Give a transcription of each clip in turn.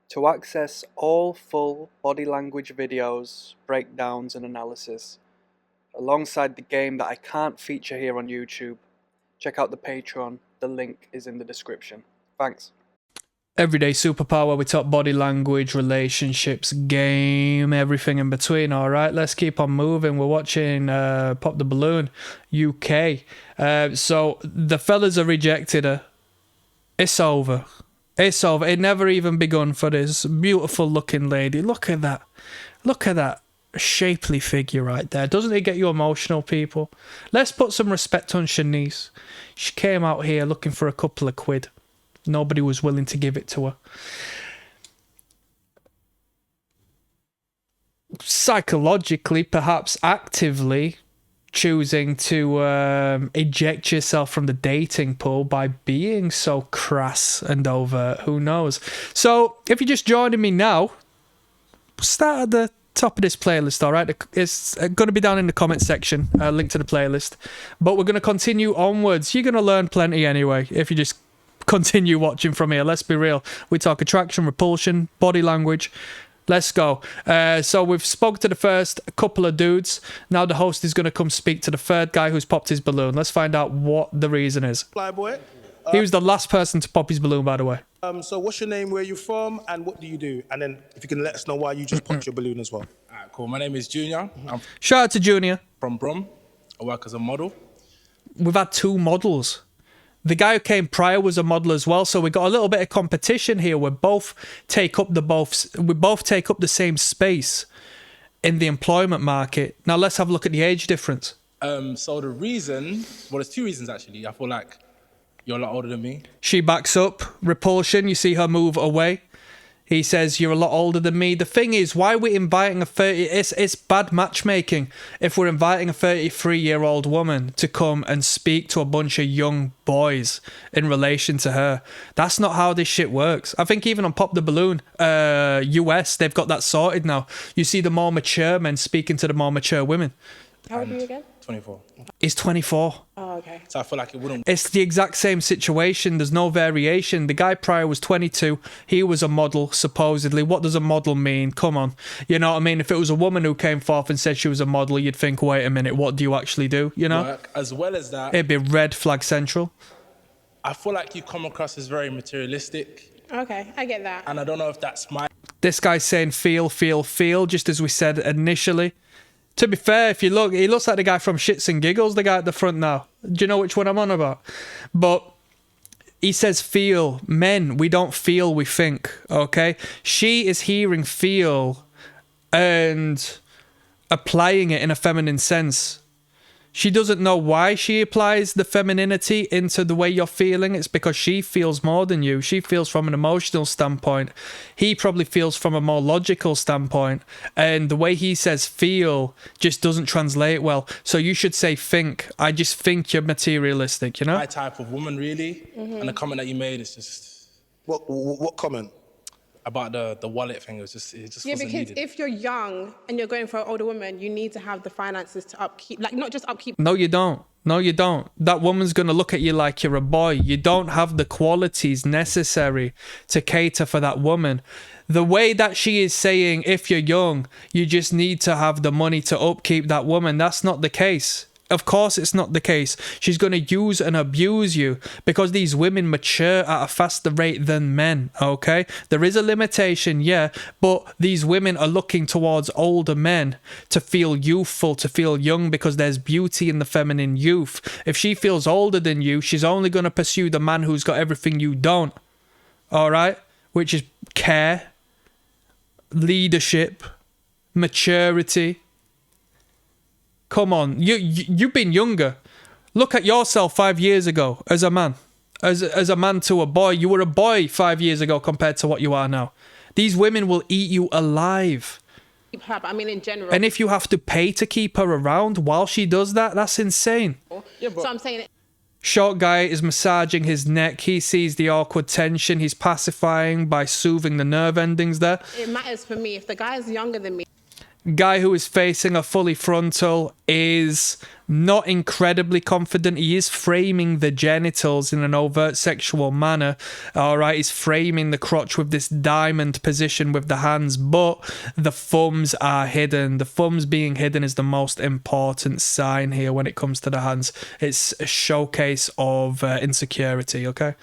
To access all full body language videos, breakdowns and analysis, alongside the game that I can't feature here on YouTube, check out the Patreon. The link is in the description. Thanks. Everyday superpower, we talk body language, relationships, game, everything in between. All right, let's keep on moving. We're watching Pop the Balloon, UK. So the fellas have rejected her. It's over. It's over. It never even begun for this beautiful looking lady. Look at that. Look at that shapely figure right there. Doesn't it get you emotional, people? Let's put some respect on Shanice. She came out here looking for a couple of quid. Nobody was willing to give it to her. Psychologically, perhaps actively choosing to eject yourself from the dating pool by being so crass and overt. Who knows? So, if you're just joining me now, start at the top of this playlist, all right? It's going to be down in the comment section, link to the playlist. But we're going to continue onwards. You're going to learn plenty anyway if you just continue watching from here. Let's be real. We talk attraction, repulsion, body language. Let's go. So we've spoke to the first couple of dudes. Now the host is going to come speak to the third guy who's popped his balloon. Let's find out what the reason is. Flyboy. He was the last person to pop his balloon, by the way. So what's your name, where you from, and what do you do? And then if you can let us know why you just popped your balloon as well. All right, cool. My name is Junior. I'm Shout out to Junior. from Brom. I work as a model. We've had two models. The guy who came prior was a model as well, so we got a little bit of competition here. We both take up the same space in the employment market. Now let's have a look at the age difference. So the reason, well, there's two reasons actually. I feel like you're a lot older than me. She backs up. Repulsion, you see her move away. He says, you're a lot older than me. The thing is, why we're inviting a 30... It's bad matchmaking if we're inviting a 33-year-old woman to come and speak to a bunch of young boys in relation to her. That's not how this shit works. I think even on Pop the Balloon, US, they've got that sorted now. You see the more mature men speaking to the more mature women. How old are you again? 24. He's 24. Oh, okay. So I feel like it wouldn't... It's the exact same situation. There's no variation. The guy prior was 22. He was a model, supposedly. What does a model mean? Come on. You know what I mean? If it was a woman who came forth and said she was a model, you'd think, wait a minute, what do you actually do? You know? work. As well as that, It'd be red flag central. I feel like you come across as very materialistic. Okay, I get that. And I don't know if that's my... This guy's saying feel, just as we said initially. To be fair, if you look, he looks like the guy from Shits and Giggles, the guy at the front now. Do you know which one I'm on about? But he says feel. Men, we don't feel, we think, okay? She is hearing feel and applying it in a feminine sense. She doesn't know why she applies the femininity into the way you're feeling. It's because she feels more than you. She feels from an emotional standpoint. He probably feels from a more logical standpoint. And the way he says feel just doesn't translate well. So you should say think. I just think you're materialistic, you know? My type of woman, really. And the comment that you made is just... What comment? About the wallet thing, it just Yeah, wasn't because needed. if you're young and you're going for an older woman, you need to have the finances to upkeep, like not just upkeep. No, you don't. No, you don't. That woman's going to look at you like you're a boy. You don't have the qualities necessary to cater for that woman. The way that she is saying, if you're young, you just need to have the money to upkeep that woman, that's not the case. Of course it's not the case. She's going to use and abuse you because these women mature at a faster rate than men, okay? There is a limitation, yeah, but these women are looking towards older men to feel youthful, to feel young because there's beauty in the feminine youth. If she feels older than you, she's only going to pursue the man who's got everything you don't, all right? Which is care, leadership, maturity. Come on, you've been younger. Look at yourself 5 years ago as a man. As a man to a boy. You were a boy 5 years ago compared to what you are now. These women will eat you alive. Keep her, but I mean in general. And if you have to pay to keep her around while she does that, that's insane. Yeah, so I'm saying... Short guy is massaging his neck. He sees the awkward tension. He's pacifying by soothing the nerve endings there. It matters for me. If the guy is younger than me... Guy who is facing a fully frontal is not incredibly confident. He is framing the genitals in an overt sexual manner. All right, he's framing the crotch with this diamond position with the hands, but the thumbs are hidden. The thumbs being hidden is the most important sign here when it comes to the hands. It's a showcase of insecurity, okay?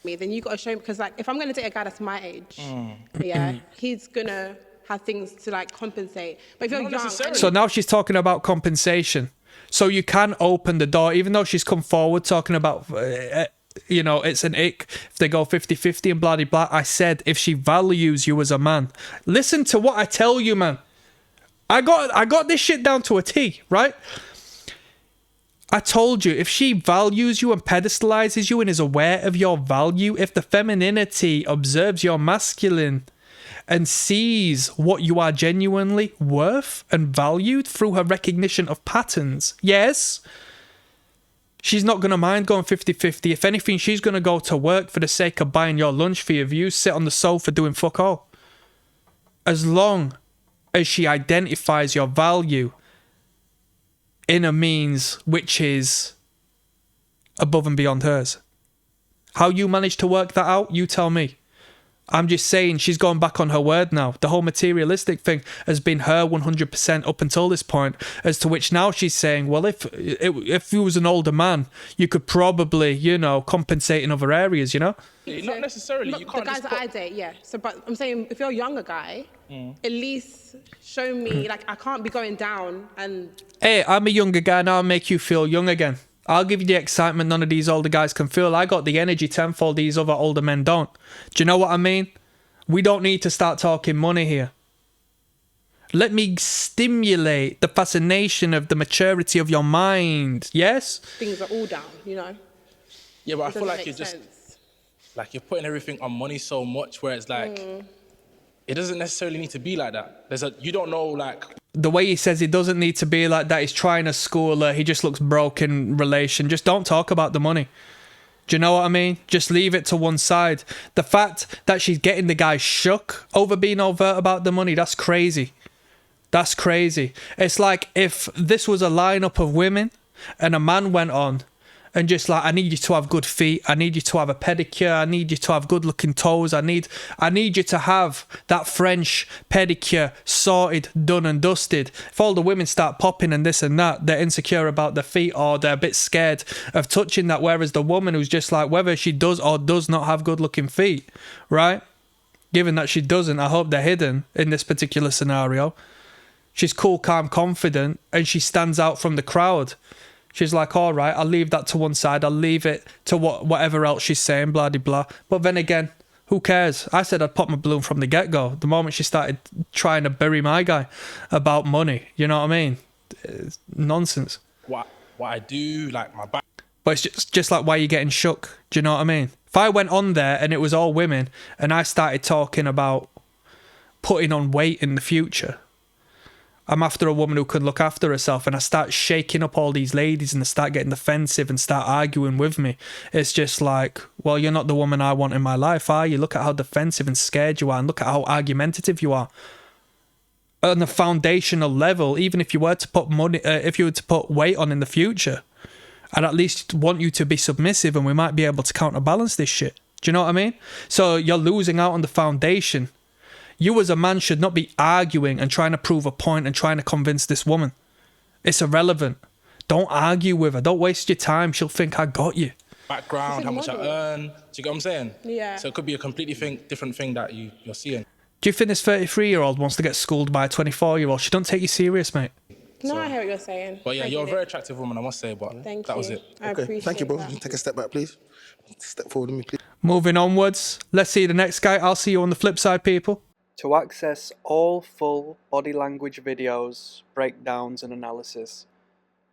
Then you got to show me, because like if I'm going to date a guy that's my age, yeah, he's going to have things to like compensate. But if you're Not young, necessarily. So now she's talking about compensation. So you can open the door, even though she's come forward talking about, you know, it's an ick if they go 50-50 and blah, blah, blah. I said, if she values you as a man, listen to what I tell you, man. I got this shit down to a T, right? I told you, if she values you and pedestalizes you and is aware of your value, if the femininity observes your masculine and sees what you are genuinely worth and valued through her recognition of patterns, yes, she's not going to mind going 50-50. If anything, she's going to go to work for the sake of buying your lunch for your views, sit on the sofa doing fuck all. As long as she identifies your value in a means which is above and beyond hers. How you manage to work that out, you tell me. I'm just saying she's gone back on her word now. The whole materialistic thing has been her 100% up until this point, as to which now she's saying, well, if you was an older man, you could probably, you know, compensate in other areas, you know? Not necessarily. You can't the guys just that I date, yeah. So, but I'm saying if you're a younger guy, at least show me, like, I can't be going down and... Hey, I'm a younger guy now. I'll make you feel young again. I'll give you the excitement none of these older guys can feel. I got the energy tenfold these other older men don't. Do you know what I mean? We don't need to start talking money here. Let me stimulate the fascination of the maturity of your mind. Yes? Things are all down, you know? Yeah, but I It feel doesn't like make you're just sense. like you're putting everything on money so much, where it's like it doesn't necessarily need to be like that. You don't know, like, the way he says it doesn't need to be like that. He's trying to school her. He just looks broke in relation. Just don't talk about the money. Do you know what I mean? Just leave it to one side. The fact that she's getting the guy shook over being overt about the money, that's crazy. That's crazy. It's like if this was a lineup of women and a man went on and just like, I need you to have good feet. I need you to have a pedicure. I need you to have good looking toes. I need you to have that French pedicure sorted, done and dusted. If all the women start popping and this and that, they're insecure about their feet or they're a bit scared of touching that. Whereas the woman who's just like, whether she does or does not have good looking feet, right? Given that she doesn't, I hope they're hidden in this particular scenario. She's cool, calm, confident, and she stands out from the crowd. She's like, all right, I'll leave that to one side. I'll leave it to whatever else she's saying, blah, blah, blah. But then again, who cares? I said I'd pop my balloon from the get-go. The moment she started trying to bury my guy about money, you know what I mean? It's nonsense. what I do, like my back. But it's just like, why are you getting shook? Do you know what I mean? If I went on there and it was all women and I started talking about putting on weight in the future, I'm after a woman who can look after herself, and I start shaking up all these ladies and they start getting defensive and start arguing with me. It's just like, well, you're not the woman I want in my life, are you? Look at how defensive and scared you are, and look at how argumentative you are. On the foundational level, even if you were to put if you were to put weight on in the future, I'd at least want you to be submissive, and we might be able to counterbalance this shit. Do you know what I mean? So you're losing out on the foundation. You as a man should not be arguing and trying to prove a point and trying to convince this woman. It's irrelevant. Don't argue with her. Don't waste your time. She'll think I got you. Background, how much I earn. Do you get what I'm saying? Yeah. So it could be a completely different thing that you're seeing. Do you think this 33-year-old wants to get schooled by a 24-year-old? She don't take you serious, mate. No, I hear what you're saying. But yeah, I you're a get very it. attractive woman, I must say, but Thank that you. was it. I appreciate Thank you, bro. that. Take a step back, please. Step forward with me, please. Moving onwards. Let's see the next guy. I'll see you on the flip side, people. To access all full body language videos, breakdowns and analysis,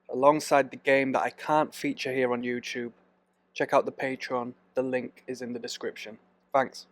alongside the game that I can't feature here on YouTube, check out the Patreon. The link is in the description. Thanks.